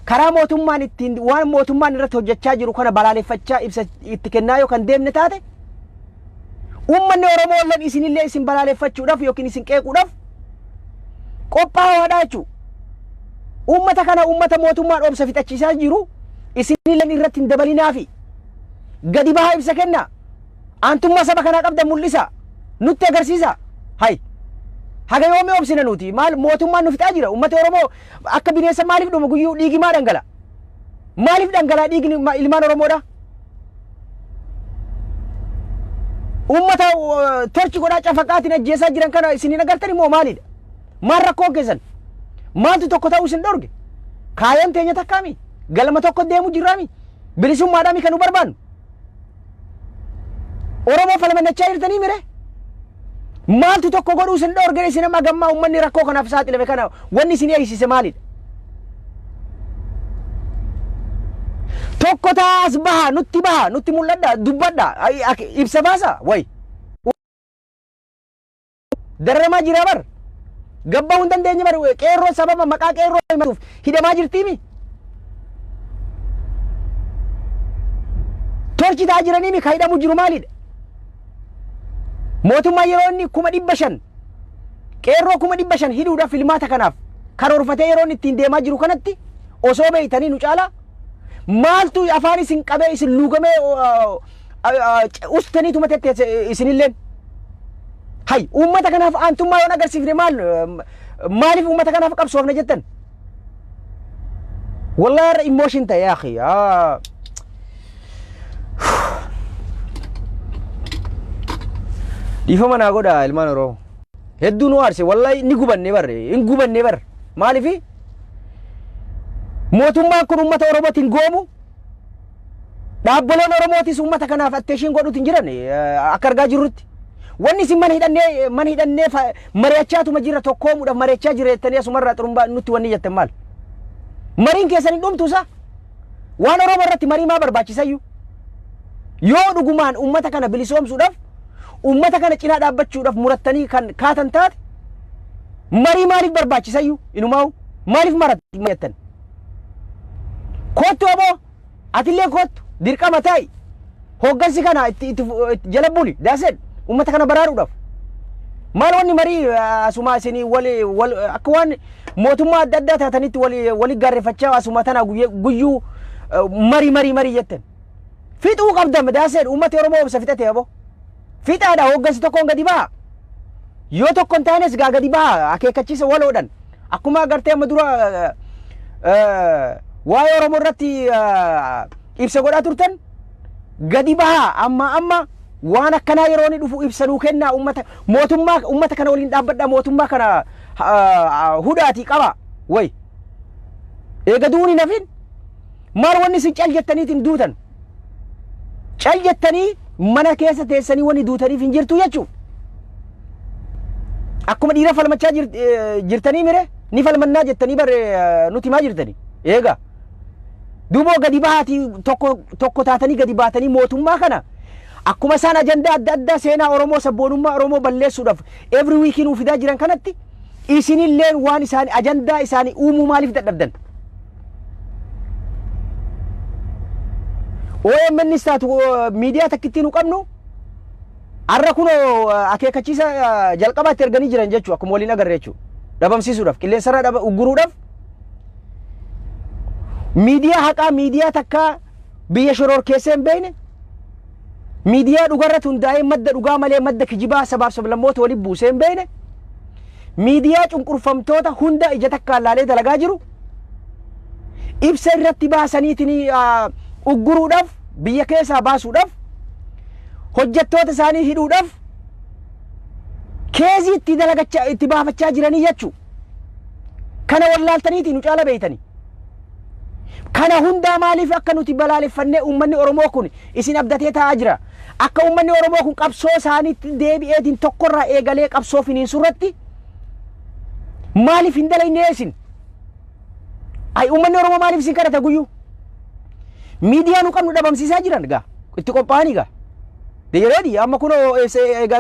karaa mootummaan ittiin waan mootummaan irratti hojjechaa jiru kana balaaleffachaa ibsa itti kennaa yoo kan deemne taate ummanni Oromoo lan isinillee isin balaaleffachuudhaaf yookiin isin qeequudhaaf qophaa'aadha jechuudha. Ummata kana ummata mootummaan obsa fixachiisaa jiru isinillee irratti hin dabalinaafi gadi bahaa ibsa kenna aantummaa saba kanaa qabdan mul'isa nutti agarsiisa. Hay haga yoomii obsina nuti maal mootummaan nu fixaa jira ummata Oromoo akka bineensa maaliif dhuma guyyuu dhiigi maa dhangala? Maaliif dhangala dhiigni ilmaan Oromoodha? Ummata torchi godhaa cafaqaatiin ajjeesaa jiran kana isiniin agartani moo maalidha? Maal rakkoo keessan? Maaltu tokko ta'uu isin dhorge? Kaayaan teenya takkaami? Galma tokko deemu jirraami? Bilisummaadhaami kan nu barbaannu? Oromoo falmannachaa jirtanii mire? Maaltu tokko godhuu isin dhorge isin amma gammaa ummanni rakkoo kanaaf saaxilame kana wanni isin eegsise maalidha? Tokko taas baha nutti mul'adha dubbadha ibsa baasa way darramaa jira bar gabbaa hin dandeenye bar qeerroo sababa maqaa qeerroo himatuuf hidhamaa jirtiimi torchi taa jiraniimi ka hidhamu jiru maalidha? Mootummaa yeroo inni 500,000 qeerroo 500,000 hidhuudhaaf filmaata kanaaf karoorfatee yeroo inni ittiin deemaa jiru kanatti osoo beeytanii nu caalaa maaltu afaan isin qabee isin luugamee ustanii tumatette isinilleen? Hay uummata kanaaf aantummaa yoon agarsiifne maaliif uummata kanaaf qabsoofne jettan? Wallahi emotion ta'e yaa akhi. Dhiifama naa godha ilmaan Oromoo. Hedduu nu aarse wallahi ni gubanne bar maaliifi? Mootummaan kun uummata Oromootiin goomu dhaabboleen Oromootis uummata kanaaf atteeshiin godhuutiin jiran akka argaa jirrutti wanni isin mana hidhannee mari'achaatuma jirra tokkoomuudhaaf mari'achaa jirreettanii asumarraa xurumbaa nutti wanni jettan maal? Mariin keessan hin dhumtuusa? Waan Oromoo irratti marii maa barbaachisayyuu? Yoo dhugumaan uummata kana bilisoomsuudhaaf uummata kana cinaa dhaabbachuudhaaf murattanii kan kaatan taate marii maaliif barbaachisayyuu? Inumaa'u maaliif marattan? Kottu abo atillee kottu dirqama ta'i hoggansi kana itti jala buli daased ummata kana baraaruudhaaf maal wanni marii asuma isinii wal akka waan mootummaa adda addaa taatanitti wali gaarreeffachaa asuma tana guyyuu marii jettan fixuu qabdam daased ummati Oromoo obsa fixate abo fixaadha hoggansi tokkoon gadi baha yoo tokkoon taanes gaa gadi baha akeekkachiisa waloodhan akkuma agartee amma dura waa'ee Oromoo irratti ibsa godhaa turtan gadi bahaa amma waan akkanaa yeroo inni dhufu ibsa nuu kennaa uummata kana waliin dhaabbadhaa mootummaa kana hudhaatii qaba way eega duuni nafin maal wanni isin cal jettaniitiin duutan cal jettanii mana keessa teessanii wanni duutaniif hin jirtu jechuu akkuma dhiira falmachaa jirtanii mire ni falmannaa jettanii bare nuti maa jirtanii eega duboo gadi bahaati tokko taatanii gadi baatanii mootummaa kana akkuma isaan ajandaa adda addaa seenaa Oromoo sabboonummaa Oromoo balleessuudhaaf every week nu fidaa jiran kanatti isinilleen waan isaanii ajandaa isaanii uumuu maaliif dadhabdan? OMN istaatu miidiyaa takkittiin qabnu arra kunoo akeekachiisa jalqabaatti erganii jiran jechuu akkuma waliin agarre jechuu dhabamsiisuudhaaf qilleensarraa ugguruudhaaf miidiyaa haqaa miidiyaa takkaa biyya shoror keessee hin beekne miidiyaa dhugarratti hundaa'ee madda dhugaa malee madda kijibaa sabaaf sablammoota waliin buusee hin beekne miidiyaa cunqurfamtoota hunda ija takkaan laalee dalagaa jiru ibsa irratti baasaniitiin ugguruudhaaf biyya keessaa baasuudhaaf hojjettoota isaanii hidhuudhaaf keezii itti dalagachaa itti baafachaa jiranii jechuu kana wallaaltaniitiin nu caala beeytanii kana hundaa maaliif akka nuti balaaleffannee uummanni Oromoo kun isin abdatee taa'aa jira akka uummanni Oromoo kun qabsoo isaaniitti deebi'eetiin tokkorraa eegalee qabsoo finiinsurratti maaliif hin dalagne isin ay uummanni Oromoo maaliif isin kadhata guyyuu miidiyaa nu qabnu dhabamsiisaa jiran gaa itti qophaa'anii gaa deereedi amma kunoo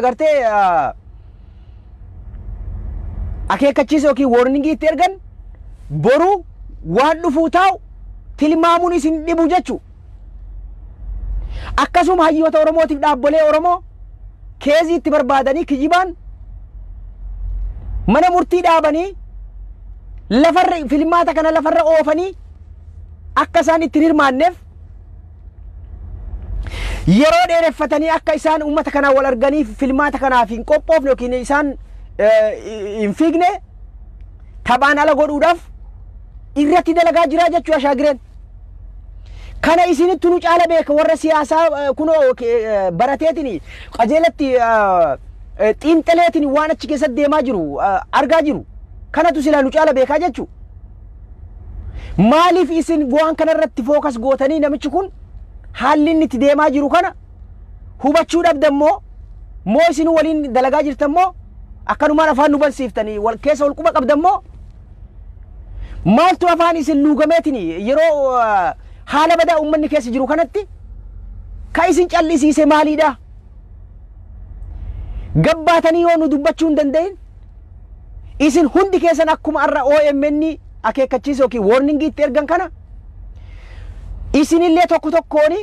gartee akeekkachiisa yookiin warningii itti ergan boru waan dhufuu taa'u tilmaamuun isin dhibu jechuu akkasuma hayyoota Oromootiif dhaabbolee Oromoo keezii itti barbaadanii kijibaan mana murtii dhaabanii lafarra filmaata kana lafarra oofanii akka isaan itti hirmaanneef yeroo dheereffatanii akka isaan uummata kanaa wal arganii filmaata kanaaf hin qophoofne yookiin isaan hin fiigne taphaan ala godhuudhaaf irratti dalagaa jiraa jechuu ashaagireen kana isinittu nu caala beeka warra siyaasaa kunoo barateetiin qajeelatti xiinxaleetiin waan achi keessatti deemaa jiru argaa jiru kanatu silaa nu caala beekaa jechuu maaliif isin waan kana irratti fookas gootanii namichi kun haalli inni itti deemaa jiru kana hubachuu dhabdammoo moo isin waliin dalagaa jirtammoo akkanumaan afaan nu barsiiftanii wal keessa wal quba qabdammoo maaltu afaan isin luugameetiin yeroo haala badaa uummanni keessa jiru kanatti ka isin callisiise maaliidha gabbaatanii yoo nu dubbachuu hin danda'in isin hundi keessan akkuma arra OMN akeekkachiisa yookiin warningii itti ergan kana isinillee tokko tokkoon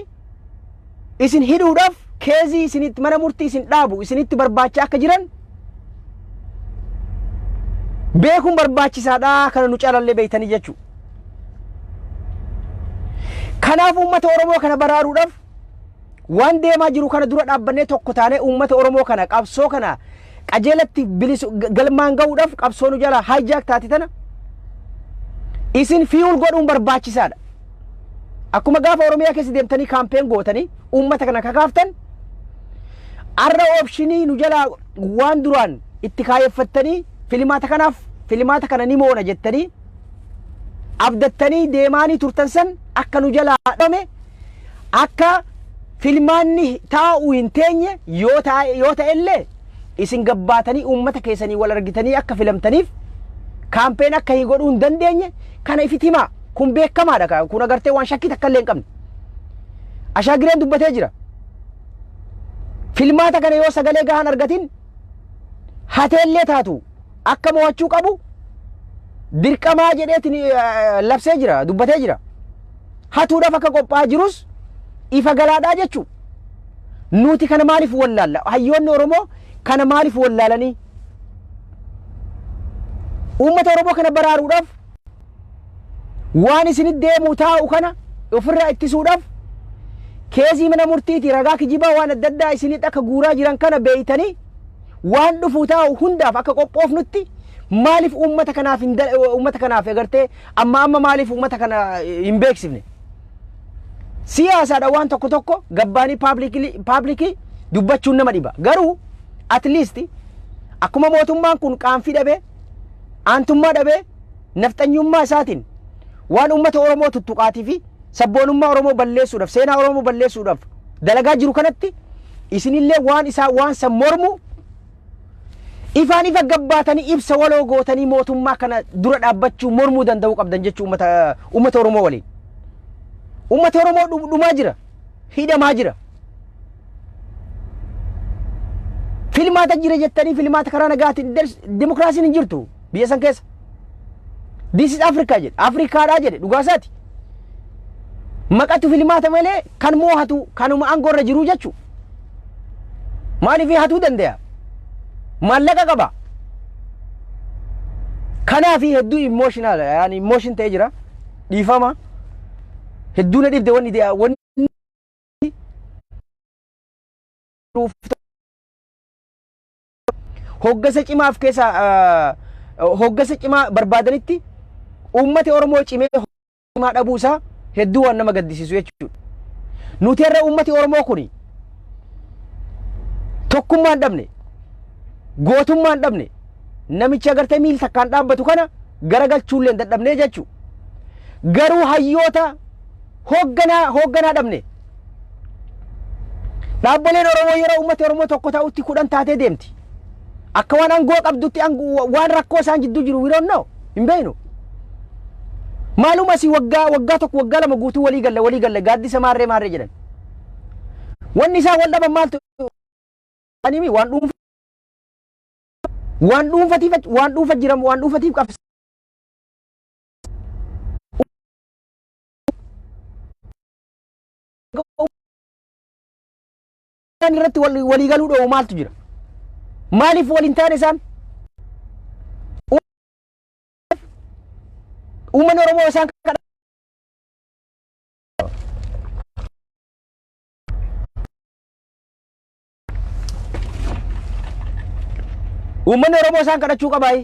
isin hidhuudhaaf keezii isinitti mana murtii isin dhaabu isinitti barbaachaa akka jiran beekuun barbaachisaadha kana nu caalallee beeytanii jechuu kanaaf uummata Oromoo kana baraaruudhaaf waan deemaa jiru kana dura dhaabbannee tokko taanee uummata Oromoo kana qabsoo kana qajeelatti galmaan ga'uudhaaf qabsoo nu jala hijack taati tana isin fiul godhuun barbaachisaadha akkuma gaafa Oromiyaa keessa deemtanii kaampeen gootanii uummata kana kakaaftan arra optionii nu jala waan duraan itti kaayeeffattanii filmaata kana ni moona jettanii abdattanii deemaanii turtan san akka nu jala dhame akka filmaanni taa'u hin teenye yoo ta'ellee isin gabbaatanii uummata keessanii wal argitanii akka filamtaniif kaampeen akka hin godhuu hin dandeenye kana ifit himaa kun beekamaadha kun agartee waan shakkii takka illee hin qabne ashaagireen dubbatee jira filmaata kana yoo sagalee gahaan argatin hateellee taatu akka mo'achuu qabu dirqamaa jedheetiin labsee jira dubbatee jira hatuudhaaf akka qophaa'aa jirus ifa galaadhaa jechuu nuti kana maaliif wallaalla hayyoonni Oromoo kana maaliif wallaalanii uummata Oromoo kana baraaruudhaaf waan isinit deemuu taa'u kana ofirraa ittisuudhaaf keezii mana murtiiti ragaa kijibaa waan adda addaa isinit akka guuraa jiran kana beeytanii waan dhufuu taa'u hundaaf akka qophoofnutti maaliif uummata kanaaf agartee amma maaliif uummata kana hin beeksifne siyaasaadha waan tokko gabbaanii publicly dubbachuun nama dhiba garuu at least akkuma mootummaan kun qaanfii dhabe aantummaa dhabe nafxanyummaa isaatiin waan uummata Oromoo tuttuqaatii fi sabboonummaa Oromoo balleessuudhaaf seenaa Oromoo balleessuudhaaf dalagaa jiru kanatti isinillee waan san mormu ifaan ifa gabbaatanii ibsa waloo gootanii mootummaa kana dura dhaabbachuu mormuu danda'uu qabdan jechuu uummata Oromoo waliin uummata Oromoo dhumaa jira hidhamaa jira filmaata jira jettanii filmaata karaa nagaatiin demokraasiin hin jirtu biyya san keessa. This is Africa jedhe. Afrikaadhaa jedhe dhugaasaati. Maqatu filmaata malee kan moohatu kanuma aangoorra jiru jechuudha. Maaliif hatuu danda'a? Maallaqa qaba. Kanaaf hedduu emotional yaani emotion ta'ee jira. Dhiifama. Hedduu na dhibde wanni hoggasa cimaaf keessa hoggasa cimaa barbaadanitti uummata Oromoo cimee cimaa dhabuusaa hedduu waan nama gaddisiisu jechuudha. Nuti irra uummati Oromoo kuni tokkummaan dhabne gootummaan dhabne namicha agartee miil takkaan dhaabbatu kana garagalchuullee dadhabnee jechuudha. Garuu hayyoota hoogganaa dhabne. Dhaabboleen Oromoo yeroo uummati Oromoo tokko ta'utti 10 taatee deemti. Akka waan aangoo qabdutti waan rakkoo isaan jidduu jiru we don't know. Hin beeknu. Maaluma si waggaa tokko waggaa lama guutuu walii galle gaaddisa maarree jedhan. Wanni isaa wal dhaban maaltu animi waan dhuunfatiif jiramu waan dhuunfatiif qabsa. Irratti walii galuu dhoo maaltu jira? Maaliif waliin taane isaan? Uummanni Oromoo isaan Uummanni Oromoo isaan kadhachuu qabaa.